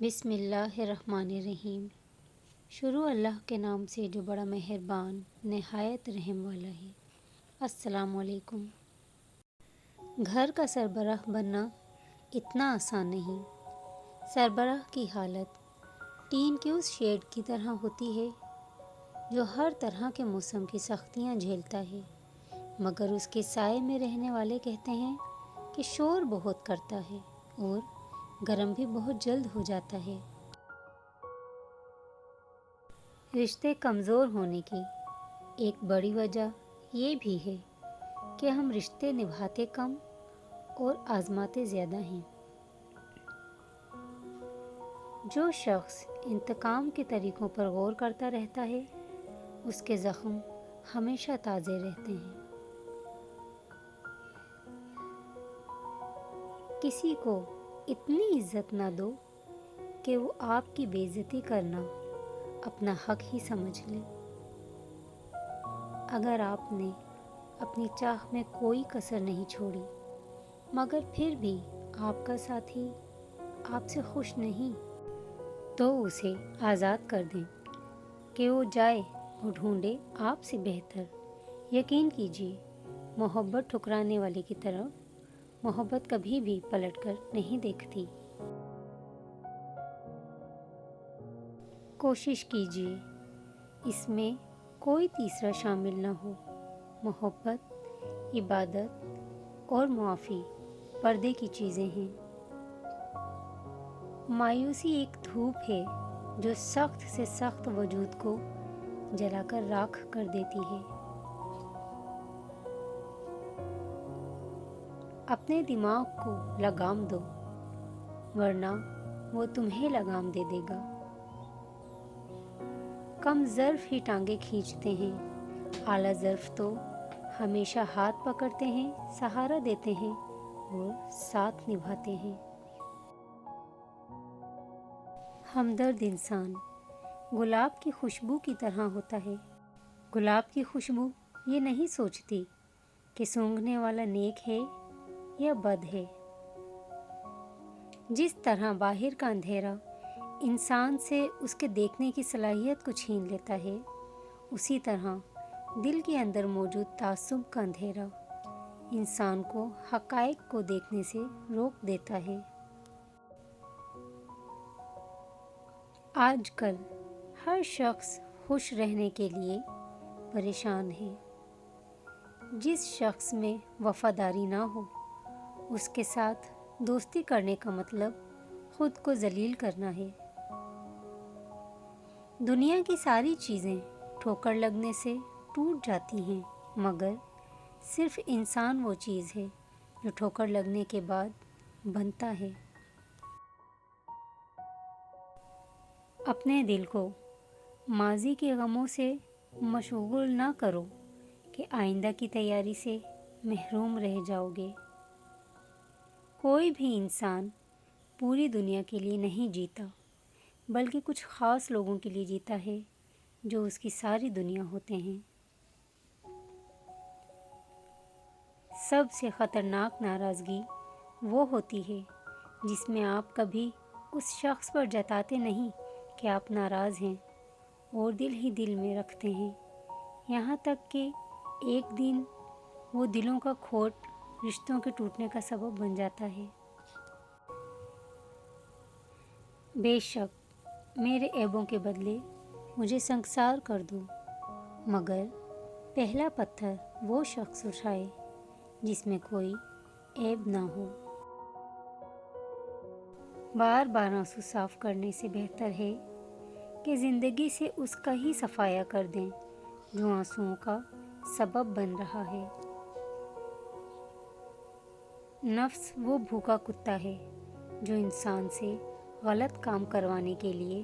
بسم اللہ الرحمن الرحیم۔ شروع اللہ کے نام سے جو بڑا مہربان نہایت رحم والا ہے۔ السلام علیکم۔ گھر کا سربراہ بننا اتنا آسان نہیں۔ سربراہ کی حالت ٹین کے اس شیڈ کی طرح ہوتی ہے جو ہر طرح کے موسم کی سختیاں جھیلتا ہے، مگر اس کے سائے میں رہنے والے کہتے ہیں کہ شور بہت کرتا ہے اور گرم بھی بہت جلد ہو جاتا ہے۔ رشتے کمزور ہونے کی ایک بڑی وجہ یہ بھی ہے کہ ہم رشتے نبھاتے کم اور آزماتے زیادہ ہیں۔ جو شخص انتقام کے طریقوں پر غور کرتا رہتا ہے، اس کے زخم ہمیشہ تازے رہتے ہیں۔ کسی کو اتنی عزت نہ دو کہ وہ آپ کی بے عزتی کرنا اپنا حق ہی سمجھ لے۔ اگر آپ نے اپنی چاہ میں کوئی کسر نہیں چھوڑی مگر پھر بھی آپ کا ساتھی آپ سے خوش نہیں، تو اسے آزاد کر دیں کہ وہ جائے اور ڈھونڈے آپ سے بہتر۔ یقین کیجیے، محبت ٹھکرانے والے کی طرف محبت کبھی بھی پلٹ کر نہیں دیکھتی۔ کوشش کیجیے اس میں کوئی تیسرا شامل نہ ہو۔ محبت، عبادت اور معافی پردے کی چیزیں ہیں۔ مایوسی ایک دھوپ ہے جو سخت سے سخت وجود کو جلا کر راکھ کر دیتی ہے۔ اپنے دماغ کو لگام دو ورنہ وہ تمہیں لگام دے دے گا۔ کم ظرف ہی ٹانگیں کھینچتے ہیں، اعلیٰ ظرف تو ہمیشہ ہاتھ پکڑتے ہیں، سہارا دیتے ہیں اور ساتھ نبھاتے ہیں۔ ہمدرد انسان گلاب کی خوشبو کی طرح ہوتا ہے۔ گلاب کی خوشبو یہ نہیں سوچتی کہ سونگھنے والا نیک ہے یا بد ہے۔ جس طرح باہر کا اندھیرا انسان سے اس کے دیکھنے کی صلاحیت کو چھین لیتا ہے، اسی طرح دل کے اندر موجود تعصب کا اندھیرا انسان کو حقائق کو دیکھنے سے روک دیتا ہے۔ آج کل ہر شخص خوش رہنے کے لیے پریشان ہے۔ جس شخص میں وفاداری نہ ہو، اس کے ساتھ دوستی کرنے کا مطلب خود کو ذلیل کرنا ہے۔ دنیا کی ساری چیزیں ٹھوکر لگنے سے ٹوٹ جاتی ہیں، مگر صرف انسان وہ چیز ہے جو ٹھوکر لگنے کے بعد بنتا ہے۔ اپنے دل کو ماضی کے غموں سے مشغول نہ کرو کہ آئندہ کی تیاری سے محروم رہ جاؤ گے۔ کوئی بھی انسان پوری دنیا کے لیے نہیں جیتا، بلکہ کچھ خاص لوگوں کے لیے جیتا ہے جو اس کی ساری دنیا ہوتے ہیں۔ سب سے خطرناک ناراضگی وہ ہوتی ہے جس میں آپ کبھی اس شخص پر جتاتے نہیں کہ آپ ناراض ہیں اور دل ہی دل میں رکھتے ہیں، یہاں تک کہ ایک دن وہ دلوں کا کھوٹ رشتوں کے ٹوٹنے کا سبب بن جاتا ہے۔ بے شک میرے عیبوں کے بدلے مجھے سنگسار کر دو، مگر پہلا پتھر وہ شخص اٹھائے جس میں کوئی عیب نہ ہو۔ بار بار آنسو صاف کرنے سے بہتر ہے کہ زندگی سے اس کا ہی صفایا کر دیں جو آنسوؤں کا سبب بن رہا ہے۔ نفس وہ بھوکا کتا ہے جو انسان سے غلط کام کروانے کے لیے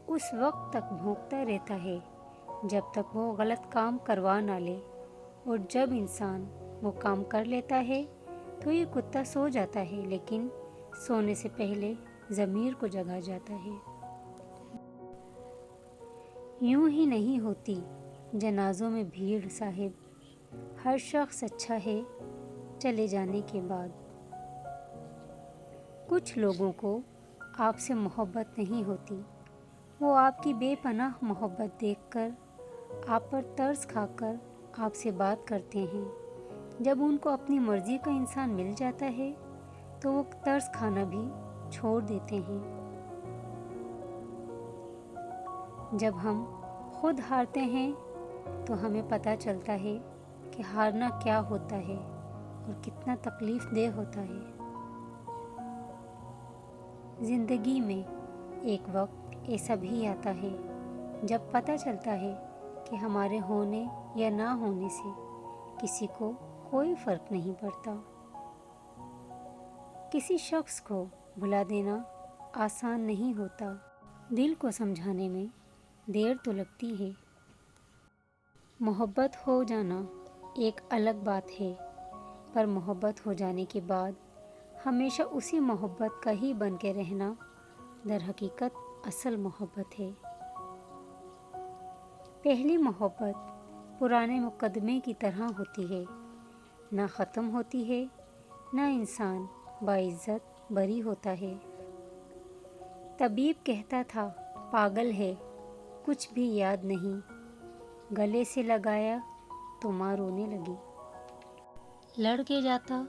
اس وقت تک بھونکتا رہتا ہے جب تک وہ غلط کام کروا نہ لے، اور جب انسان وہ کام کر لیتا ہے تو یہ کتا سو جاتا ہے، لیکن سونے سے پہلے ضمیر کو جگا جاتا ہے۔ یوں ہی نہیں ہوتی جنازوں میں بھیڑ صاحب، ہر شخص اچھا ہے چلے جانے کے بعد۔ کچھ لوگوں کو آپ سے محبت نہیں ہوتی، وہ آپ کی بے پناہ محبت دیکھ کر، آپ پر ترس کھا کر آپ سے بات کرتے ہیں۔ جب ان کو اپنی مرضی کا انسان مل جاتا ہے تو وہ ترس کھانا بھی چھوڑ دیتے ہیں۔ جب ہم خود ہارتے ہیں تو ہمیں پتہ چلتا ہے کہ ہارنا کیا ہوتا ہے اور کتنا تکلیف دہ ہوتا ہے۔ زندگی میں ایک وقت ایسا بھی آتا ہے جب پتہ چلتا ہے کہ ہمارے ہونے یا نہ ہونے سے کسی کو کوئی فرق نہیں پڑتا۔ کسی شخص کو بھلا دینا آسان نہیں ہوتا، دل کو سمجھانے میں دیر تو لگتی ہے۔ محبت ہو جانا ایک الگ بات ہے، پر محبت ہو جانے کے بعد ہمیشہ اسی محبت کا ہی بن کے رہنا در حقیقت اصل محبت ہے۔ پہلی محبت پرانے مقدمے کی طرح ہوتی ہے، نہ ختم ہوتی ہے، نہ انسان باعزت بری ہوتا ہے۔ طبیب کہتا تھا پاگل ہے، کچھ بھی یاد نہیں، گلے سے لگایا تو ماں رونے لگی۔ لڑ کے جاتا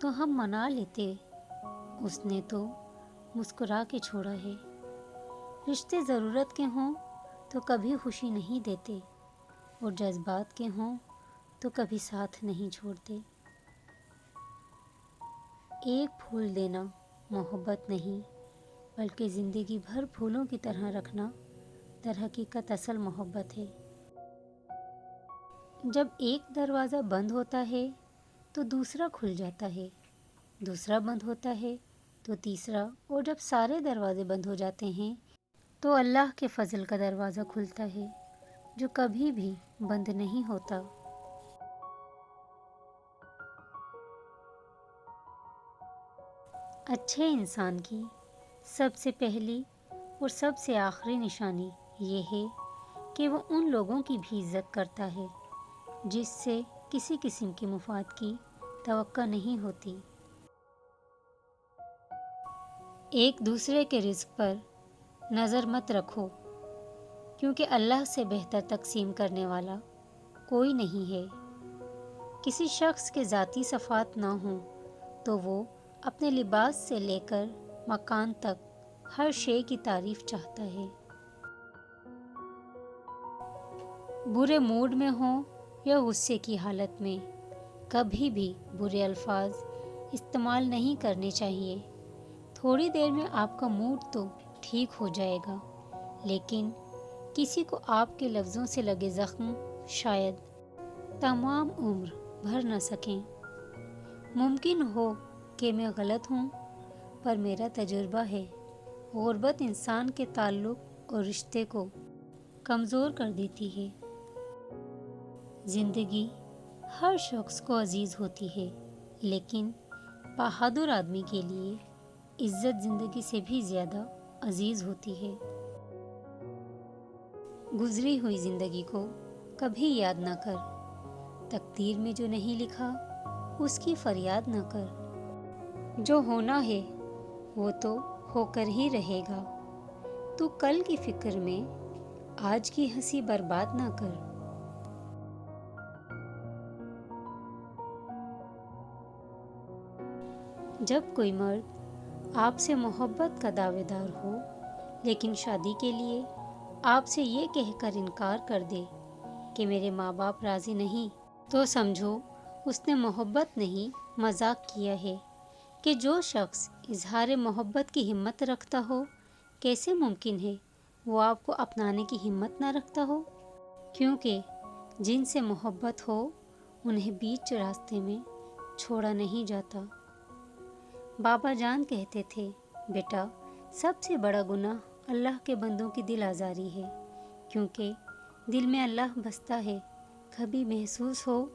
تو ہم منا لیتے، اس نے تو مسکرا کے چھوڑا ہے۔ رشتے ضرورت کے ہوں تو کبھی خوشی نہیں دیتے، اور جذبات کے ہوں تو کبھی ساتھ نہیں چھوڑتے۔ ایک پھول دینا محبت نہیں، بلکہ زندگی بھر پھولوں کی طرح رکھنا در حقیقت اصل محبت ہے۔ جب ایک دروازہ بند ہوتا ہے تو دوسرا کھل جاتا ہے، دوسرا بند ہوتا ہے تو تیسرا، اور جب سارے دروازے بند ہو جاتے ہیں تو اللہ کے فضل کا دروازہ کھلتا ہے جو کبھی بھی بند نہیں ہوتا۔ اچھے انسان کی سب سے پہلی اور سب سے آخری نشانی یہ ہے کہ وہ ان لوگوں کی بھی عزت کرتا ہے جس سے کسی قسم کی مفاد کی توقع نہیں ہوتی۔ ایک دوسرے کے رزق پر نظر مت رکھو، کیونکہ اللہ سے بہتر تقسیم کرنے والا کوئی نہیں ہے۔ کسی شخص کے ذاتی صفات نہ ہوں تو وہ اپنے لباس سے لے کر مکان تک ہر شے کی تعریف چاہتا ہے۔ برے موڈ میں ہوں یا غصے کی حالت میں کبھی بھی برے الفاظ استعمال نہیں کرنے چاہیے۔ تھوڑی دیر میں آپ کا موڈ تو ٹھیک ہو جائے گا، لیکن کسی کو آپ کے لفظوں سے لگے زخم شاید تمام عمر بھر نہ سکیں۔ ممکن ہو کہ میں غلط ہوں، پر میرا تجربہ ہے غربت انسان کے تعلق اور رشتے کو کمزور کر دیتی ہے۔ زندگی ہر شخص کو عزیز ہوتی ہے، لیکن بہادر آدمی کے لیے عزت زندگی سے بھی زیادہ عزیز ہوتی ہے۔ گزری ہوئی زندگی کو کبھی یاد نہ کر، تقدیر میں جو نہیں لکھا اس کی فریاد نہ کر۔ جو ہونا ہے وہ تو ہو کر ہی رہے گا، تو کل کی فکر میں آج کی ہنسی برباد نہ کر۔ جب کوئی مرد آپ سے محبت کا دعوے دار ہو لیکن شادی کے لیے آپ سے یہ کہہ کر انکار کر دے کہ میرے ماں باپ راضی نہیں، تو سمجھو اس نے محبت نہیں مذاق کیا ہے۔ کہ جو شخص اظہار محبت کی ہمت رکھتا ہو، کیسے ممکن ہے وہ آپ کو اپنانے کی ہمت نہ رکھتا ہو؟ کیونکہ جن سے محبت ہو انہیں بیچ راستے میں چھوڑا نہیں جاتا۔ بابا جان کہتے تھے، بیٹا سب سے بڑا گناہ اللہ کے بندوں کی دل آزاری ہے، کیونکہ دل میں اللہ بستا ہے۔ کبھی محسوس ہو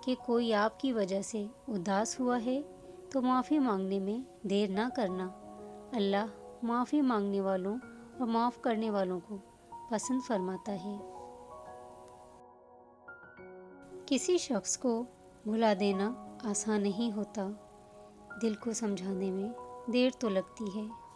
کہ کوئی آپ کی وجہ سے اداس ہوا ہے تو معافی مانگنے میں دیر نہ کرنا۔ اللہ معافی مانگنے والوں اور معاف کرنے والوں کو پسند فرماتا ہے۔ کسی شخص کو بھلا دینا آسان نہیں ہوتا، دل کو سمجھانے میں دیر تو لگتی ہے۔